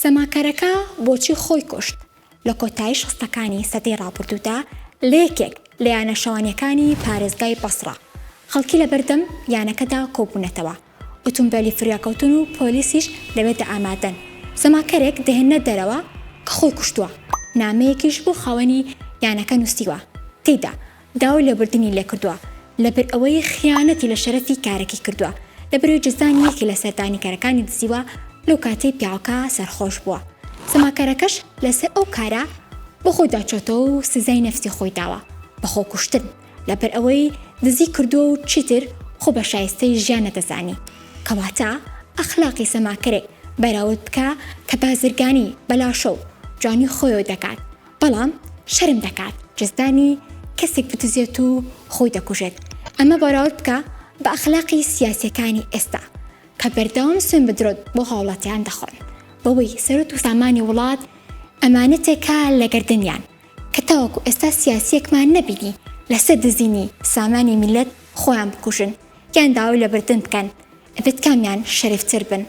سەماکەرەکە بۆچی خۆی کوشت لە کۆتایی شەستەکانی سەدەی ڕابردوودا لە یەکێک لە یانە شەوانیەکانی پارێزگای بەسڕە خەڵکی لە بەردەم یانەکەدا کۆبوونەتەوە ئۆتۆمبیلی فریاکەوتن و پۆلیسیش لەوێدا ئامادەن سەماکەرێک دەهێنە دەرەوە کە خۆی کوشتووە نامەیەکیش بۆ خاوەنی یانەکە نووسیوە تێیدا داوای لێبوردنی لێ کردووە لەبەر ئەوەی خیانەتی لە شەرەفی کارێکی کردووە لەبەرەوەی جزدانی یەکی لە سەردانیکەرەکانی دزیوە لەو کاتەی پیاوەکە سەرخۆش بووە سەماکەرەکەش لەسەر ئەو کارە بۆ خۆی داچۆتەوە و سزای نەفسی خۆی داوە بەخۆ کوشتن لەبەر ئەوەی دزی کردووە و چیتر خۆ بە شایستەی ژیان نەدەزانی کەواتە ئەخلاقی سەماکەرێک بەراورد بکە کە بازرگانی بەلاشە و جوانی خۆیەوە دەکات بەڵام شەرم دەکات جزدانی کەسێک بدزێت و خۆی دەکوژێت ئەمە بەراورد بکە بە ئەخلاقی سیاسیەکانی ئێستا کە بەردەوام سوێن بدرۆت بۆ هاوڵاتیان دەخۆن بەوەی سەرۆت و سامانی وڵات ئەمانەتێکە لە گەردنیان کە تاوەکو ئێستا سیاسیەکمان نەبینی لەسەر دزینی سامانی میلەت خۆیان بکوژن یان داوای لەبردن بکەن ئەبێت کامیان شەریفتر بن